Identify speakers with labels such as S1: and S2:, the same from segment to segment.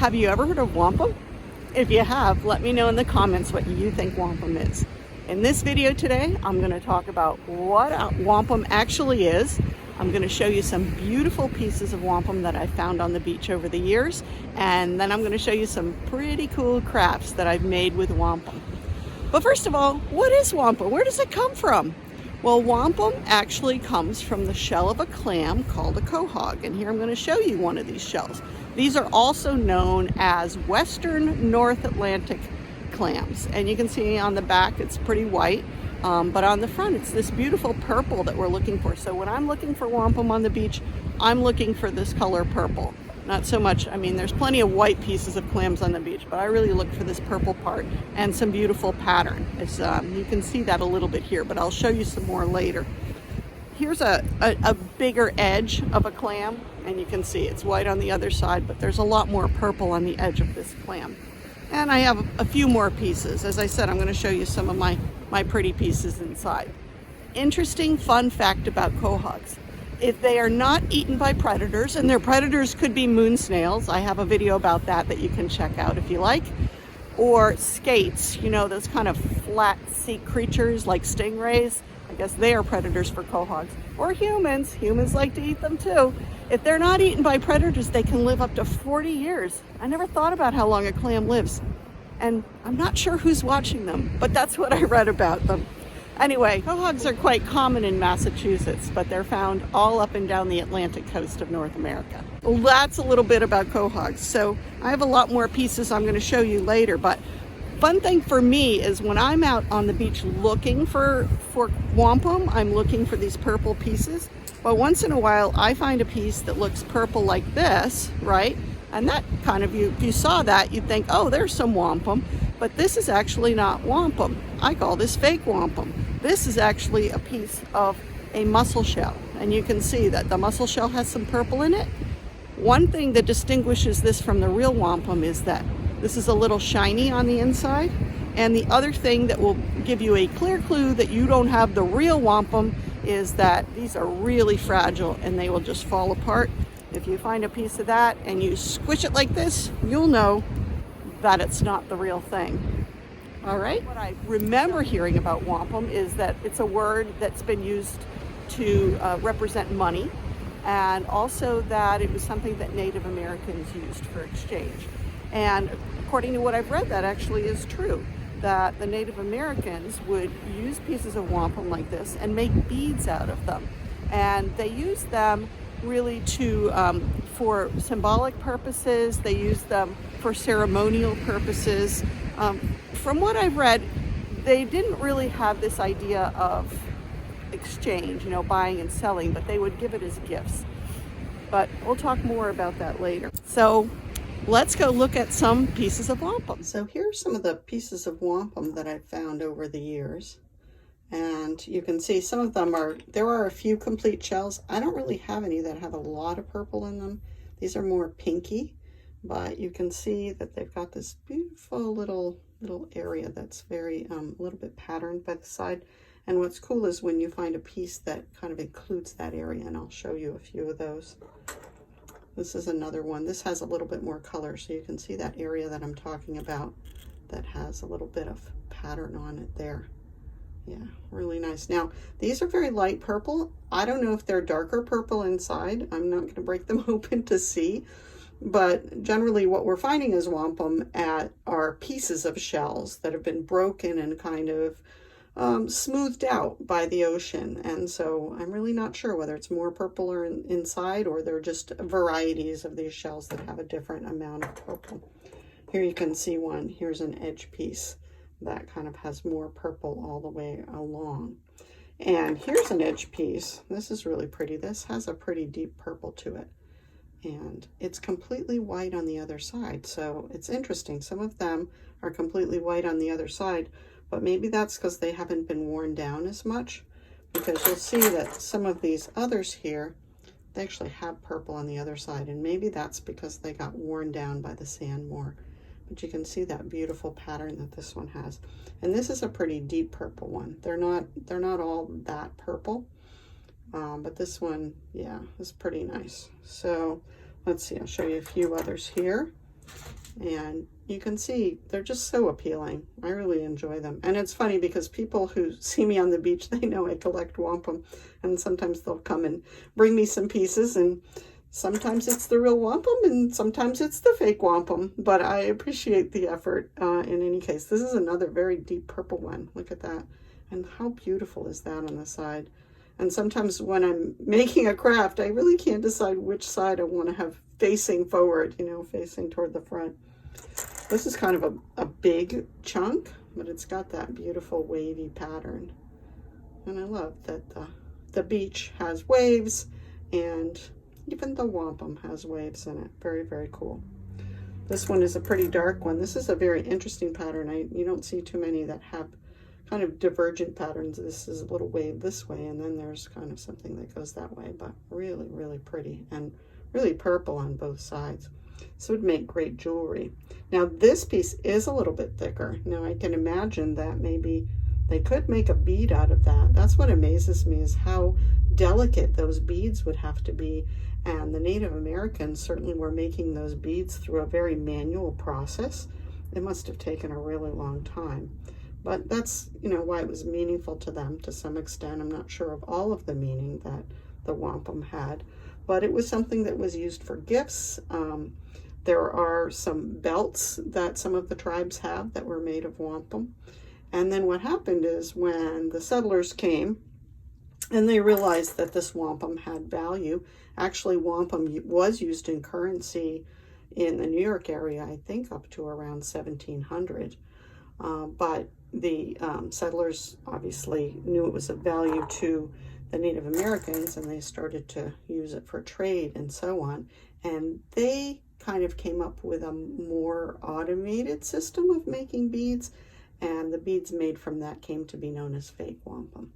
S1: Have you ever heard of wampum? If you have, let me know in the comments what you think wampum is. In this video today, I'm going to talk about what wampum actually is. I'm going to show you some beautiful pieces of wampum that I found on the beach over the years, and then I'm going to show you some pretty cool crafts that I've made with wampum. But first of all, what is wampum? Where does it come from? Well, wampum actually comes from the shell of a clam called a quahog, and here I'm going to show you one of these shells. These are also known as Western North Atlantic clams, and you can see on the back it's pretty white, but on the front it's this beautiful purple that we're looking for. So when I'm looking for wampum on the beach, I'm looking for this color purple. Not so much, I mean, there's plenty of white pieces of clams on the beach, but I really look for this purple part and some beautiful pattern. It's, you can see that a little bit here, but I'll show you some more later. Here's a bigger edge of a clam, and you can see it's white on the other side, but there's a lot more purple on the edge of this clam. And I have a few more pieces. As I said, I'm going to show you some of my pretty pieces inside. Interesting fun fact about quahogs. If they are not eaten by predators, and their predators could be moon snails, I have a video about that you can check out if you like, or skates, you know, those kind of flat sea creatures like stingrays. I guess they are predators for quahogs. Or humans. Humans like to eat them too. If they're not eaten by predators, they can live up to 40 years. I never thought about how long a clam lives. And I'm not sure who's watching them, but that's what I read about them. Anyway, quahogs are quite common in Massachusetts, but they're found all up and down the Atlantic coast of North America. Well, that's a little bit about quahogs. So I have a lot more pieces I'm going to show you later, but fun thing for me is when I'm out on the beach looking for wampum, I'm looking for these purple pieces. But once in a while, I find a piece that looks purple like this, right? And that kind of, if you saw that, you'd think, oh, there's some wampum. But this is actually not wampum. I call this fake wampum. This is actually a piece of a mussel shell. And you can see that the mussel shell has some purple in it. One thing that distinguishes this from the real wampum is that this is a little shiny on the inside. And the other thing that will give you a clear clue that you don't have the real wampum is that these are really fragile and they will just fall apart. If you find a piece of that and you squish it like this, you'll know that it's not the real thing. All right. What I remember hearing about wampum is that it's a word that's been used to represent money, and also that it was something that Native Americans used for exchange. And according to what I've read, that actually is true, that the Native Americans would use pieces of wampum like this and make beads out of them. And they used them really for symbolic purposes. They used them for ceremonial purposes. From what I've read, they didn't really have this idea of exchange, you know, buying and selling, but they would give it as gifts. But we'll talk more about that later. So let's go look at some pieces of wampum. So here's some of the pieces of wampum that I've found over the years. And you can see some of them there are a few complete shells. I don't really have any that have a lot of purple in them. These are more pinky, but you can see that they've got this beautiful little area that's very, a little bit patterned by the side. And what's cool is when you find a piece that kind of includes that area, and I'll show you a few of those. This is another one. This has a little bit more color, so you can see that area that I'm talking about that has a little bit of pattern on it there. Yeah, really nice. Now, these are very light purple. I don't know if they're darker purple inside. I'm not going to break them open to see. But generally what we're finding as wampum are pieces of shells that have been broken and kind of smoothed out by the ocean. And so I'm really not sure whether it's more purple or inside, or they're just varieties of these shells that have a different amount of purple. Here you can see one. Here's an edge piece that kind of has more purple all the way along. And here's an edge piece. This is really pretty. This has a pretty deep purple to it. And it's completely white on the other side. So it's interesting. Some of them are completely white on the other side, but maybe that's because they haven't been worn down as much, because you'll see that some of these others here, they actually have purple on the other side. And maybe that's because they got worn down by the sand more. But you can see that beautiful pattern that this one has. And this is a pretty deep purple one. They're not all that purple. But this one, yeah, is pretty nice. So let's see, I'll show you a few others here. And you can see they're just so appealing. I really enjoy them. And it's funny because people who see me on the beach, they know I collect wampum, and sometimes they'll come and bring me some pieces, and sometimes it's the real wampum and sometimes it's the fake wampum, but I appreciate the effort in any case. This is another very deep purple one. Look at that. And how beautiful is that on the side? And sometimes when I'm making a craft, I really can't decide which side I want to have facing forward, you know, facing toward the front. This is kind of a big chunk, but it's got that beautiful wavy pattern. And I love that the beach has waves, and even the wampum has waves in it. Very, very cool. This one is a pretty dark one. This is a very interesting pattern. You don't see too many that have kind of divergent patterns. This is a little wave this way, and then there's kind of something that goes that way, but really, really pretty and really purple on both sides. So it would make great jewelry. Now this piece is a little bit thicker. Now I can imagine that maybe they could make a bead out of that. That's what amazes me, is how delicate those beads would have to be. And the Native Americans certainly were making those beads through a very manual process. It must have taken a really long time. But that's, you know, why it was meaningful to them to some extent. I'm not sure of all of the meaning that the wampum had, but it was something that was used for gifts. There are some belts that some of the tribes have that were made of wampum. And then what happened is when the settlers came and they realized that this wampum had value, actually wampum was used in currency in the New York area, I think up to around 1700. But the settlers obviously knew it was of value to the Native Americans, and they started to use it for trade and so on. And they kind of came up with a more automated system of making beads, and the beads made from that came to be known as fake wampum.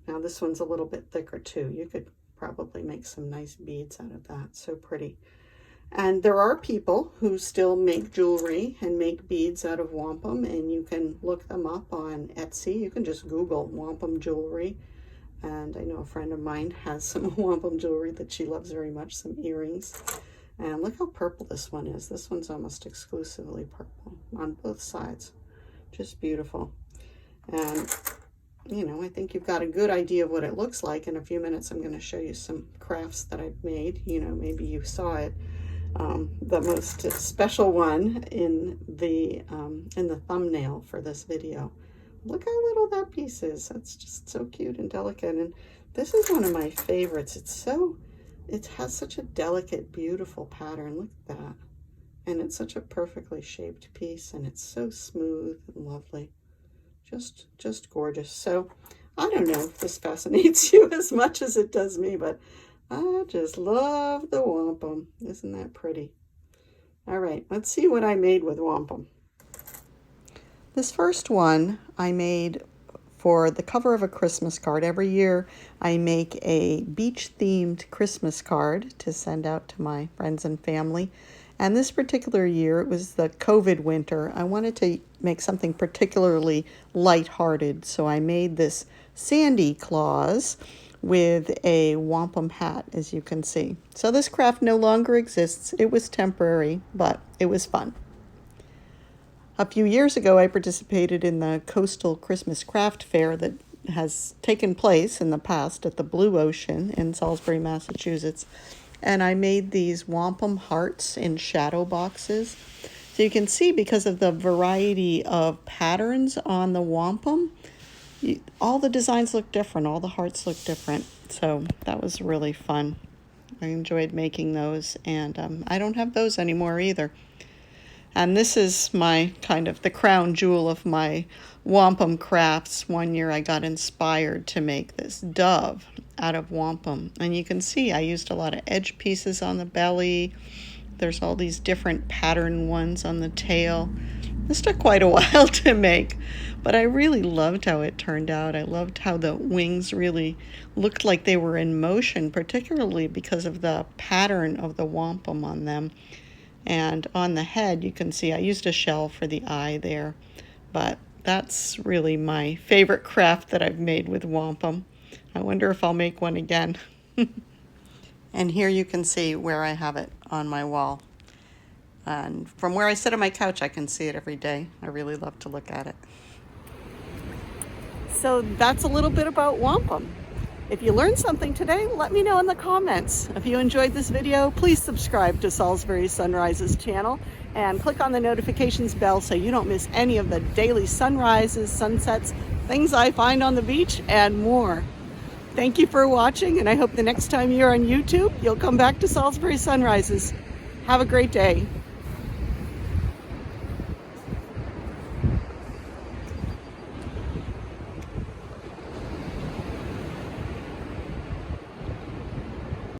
S1: Now this one's a little bit thicker too. You could probably make some nice beads out of that. So pretty. And there are people who still make jewelry and make beads out of wampum, and you can look them up on Etsy. You can just Google wampum jewelry. And I know a friend of mine has some wampum jewelry that she loves very much, some earrings. And look how purple this one is. This one's almost exclusively purple on both sides. Just beautiful. And, you know, I think you've got a good idea of what it looks like. In a few minutes, I'm going to show you some crafts that I've made. You know, maybe you saw it. The most special one in the thumbnail for this video. Look how little that piece is. That's just so cute and delicate. And this is one of my favorites. It has such a delicate, beautiful pattern. Look at that. And it's such a perfectly shaped piece, and it's so smooth and lovely. Just gorgeous. So I don't know if this fascinates you as much as it does me, but I just love the wampum. Isn't that pretty? All right, let's see what I made with wampum. This first one I made for the cover of a Christmas card. Every year I make a beach-themed Christmas card to send out to my friends and family. And this particular year, it was the COVID winter. I wanted to make something particularly lighthearted, so I made this Sandy Claus with a wampum hat, as you can see. So this craft no longer exists. It was temporary, but it was fun. A few years ago, I participated in the Coastal Christmas Craft Fair that has taken place in the past at the Blue Ocean in Salisbury, Massachusetts. And I made these wampum hearts in shadow boxes. So you can see, because of the variety of patterns on the wampum, all the designs look different, all the hearts look different. So that was really fun. I enjoyed making those, and I don't have those anymore either. And this is my kind of the crown jewel of my wampum crafts. One year I got inspired to make this dove out of wampum. And you can see I used a lot of edge pieces on the belly. There's all these different pattern ones on the tail. This took quite a while to make, but I really loved how it turned out. I loved how the wings really looked like they were in motion, particularly because of the pattern of the wampum on them. And on the head, you can see I used a shell for the eye there, but that's really my favorite craft that I've made with wampum. I wonder if I'll make one again. And here you can see where I have it on my wall. And from where I sit on my couch, I can see it every day. I really love to look at it. So that's a little bit about wampum. If you learned something today, let me know in the comments. If you enjoyed this video, please subscribe to Salisbury Sunrises channel and click on the notifications bell so you don't miss any of the daily sunrises, sunsets, things I find on the beach, and more. Thank you for watching, and I hope the next time you're on YouTube, you'll come back to Salisbury Sunrises. Have a great day.